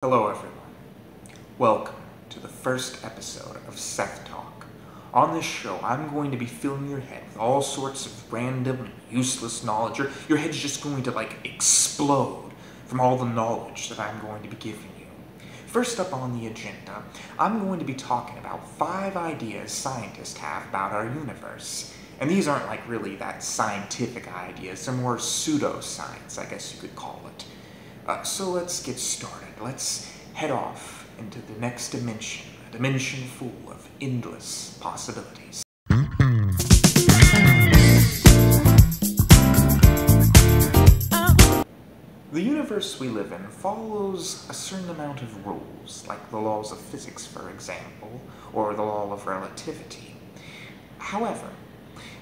Hello everyone. Welcome to the first episode of Seth Talk. On this show, I'm going to be filling your head with all sorts of random, useless knowledge. Your head's just going to, explode from all the knowledge that I'm going to be giving you. First up on the agenda, I'm going to be talking about 5 ideas scientists have about our universe. And these aren't, really that scientific ideas. They're more pseudoscience, I guess you could call it. So let's get started. Let's head off into the next dimension, a dimension full of endless possibilities. The universe we live in follows a certain amount of rules, like the laws of physics, for example, or the law of relativity. However,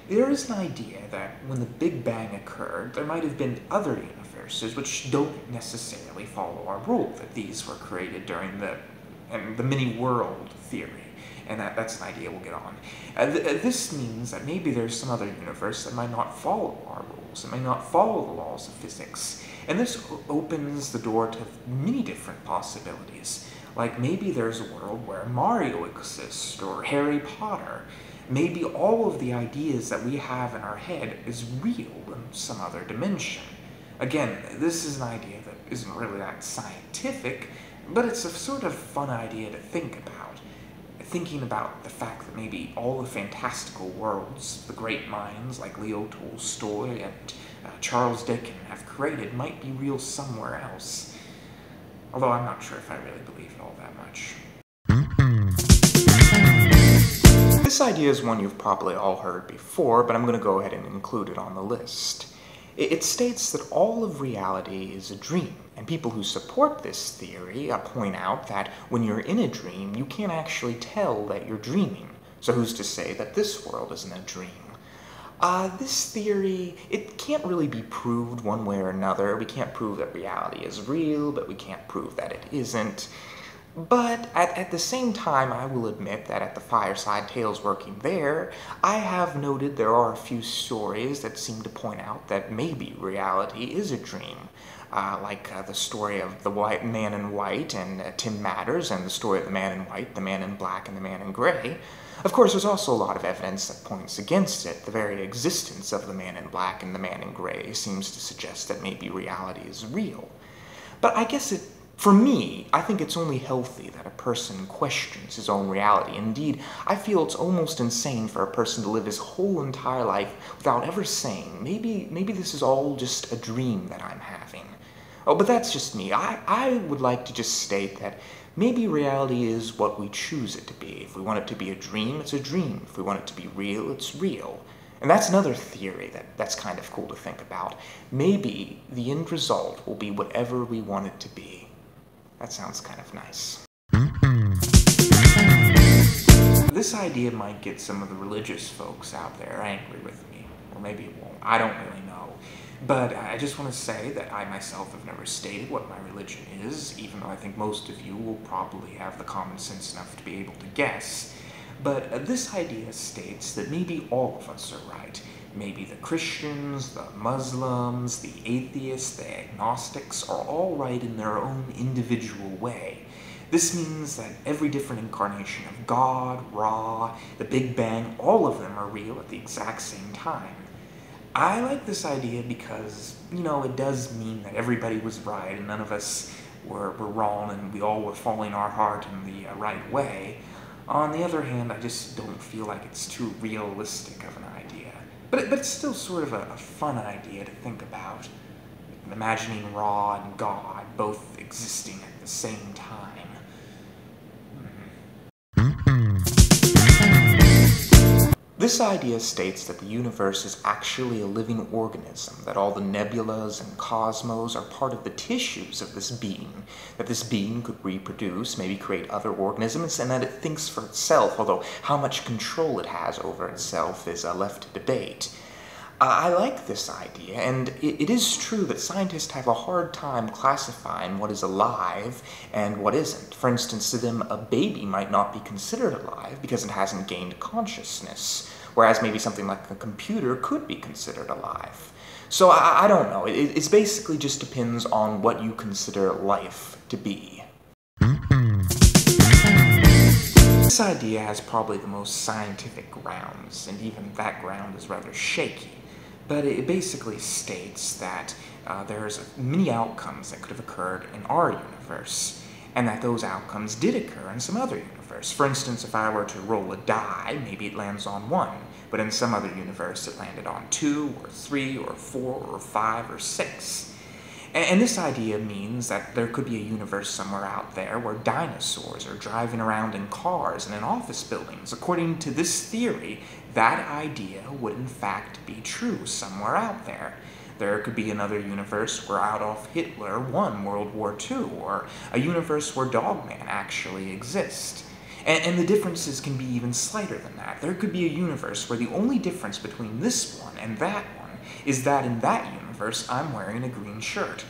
there is an idea that when the Big Bang occurred, there might have been other universes which don't necessarily follow our rule, that these were created during the mini-world theory, and that's an idea we'll get on. This means that maybe there's some other universe that might not follow our rules, that may not follow the laws of physics, and this opens the door to many different possibilities. Like maybe there's a world where Mario exists, or Harry Potter. Maybe all of the ideas that we have in our head is real in some other dimension. Again, this is an idea that isn't really that scientific, but it's a sort of fun idea to think about. Thinking about the fact that maybe all the fantastical worlds the great minds like Leo Tolstoy and Charles Dickens have created might be real somewhere else. Although I'm not sure if I really believe it all that much. This idea is one you've probably all heard before, but I'm going to go ahead and include it on the list. It states that all of reality is a dream, and people who support this theory point out that when you're in a dream, you can't actually tell that you're dreaming. So who's to say that this world isn't a dream? This theory, it can't really be proved one way or another. We can't prove that reality is real, but we can't prove that it isn't. But at the same time, I will admit that at the Fireside Tales working there, I have noted there are a few stories that seem to point out that maybe reality is a dream. Like the story of the White Man in White and Tim Matters, and the story of the Man in White, the Man in Black, and the Man in Gray. Of course, there's also a lot of evidence that points against it. The very existence of the Man in Black and the Man in Gray seems to suggest that maybe reality is real. But I guess for me, I think it's only healthy that a person questions his own reality. Indeed, I feel it's almost insane for a person to live his whole entire life without ever saying, maybe this is all just a dream that I'm having. Oh, but that's just me. I would like to just state that maybe reality is what we choose it to be. If we want it to be a dream, it's a dream. If we want it to be real, it's real. And that's another theory that's kind of cool to think about. Maybe the end result will be whatever we want it to be. That sounds kind of nice. This idea might get some of the religious folks out there angry with me. Or maybe it won't. I don't really know. But I just want to say that I myself have never stated what my religion is, even though I think most of you will probably have the common sense enough to be able to guess. But this idea states that maybe all of us are right. Maybe the Christians, the Muslims, the atheists, the agnostics are all right in their own individual way. This means that every different incarnation of God, Ra, the Big Bang, all of them are real at the exact same time. I like this idea because, it does mean that everybody was right and none of us were wrong and we all were following our heart in the right way. On the other hand, I just don't feel like it's too realistic of an idea. But it's still sort of a fun idea to think about. Imagining Ra and God both existing at the same time. This idea states that the universe is actually a living organism, that all the nebulas and cosmos are part of the tissues of this being, that this being could reproduce, maybe create other organisms, and that it thinks for itself, although how much control it has over itself is left to debate. I like this idea, and it is true that scientists have a hard time classifying what is alive and what isn't. For instance, to them, a baby might not be considered alive because it hasn't gained consciousness, whereas maybe something like a computer could be considered alive. So I don't know. It basically just depends on what you consider life to be. This idea has probably the most scientific grounds, and even that ground is rather shaky. But it basically states that there's many outcomes that could have occurred in our universe, and that those outcomes did occur in some other universe. For instance, if I were to roll a die, maybe it lands on 1, but in some other universe it landed on 2, or 3, or 4, or 5, or 6. And this idea means that there could be a universe somewhere out there where dinosaurs are driving around in cars and in office buildings. According to this theory, that idea would in fact be true somewhere out there. There could be another universe where Adolf Hitler won World War II, or a universe where Dogman actually exists. And the differences can be even slighter than that. There could be a universe where the only difference between this one and that one is that in that universe I'm wearing a green shirt.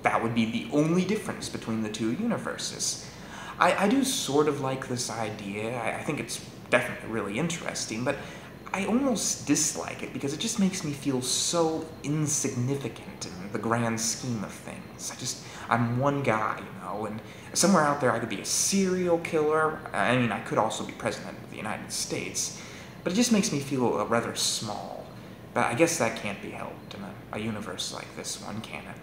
That would be the only difference between the two universes. I do sort of like this idea. I think it's definitely really interesting, but I almost dislike it because it just makes me feel so insignificant in the grand scheme of things. I'm one guy, and somewhere out there I could be a serial killer. I mean, I could also be president of the United States, but it just makes me feel rather small. But I guess that can't be helped in a universe like this one, can it?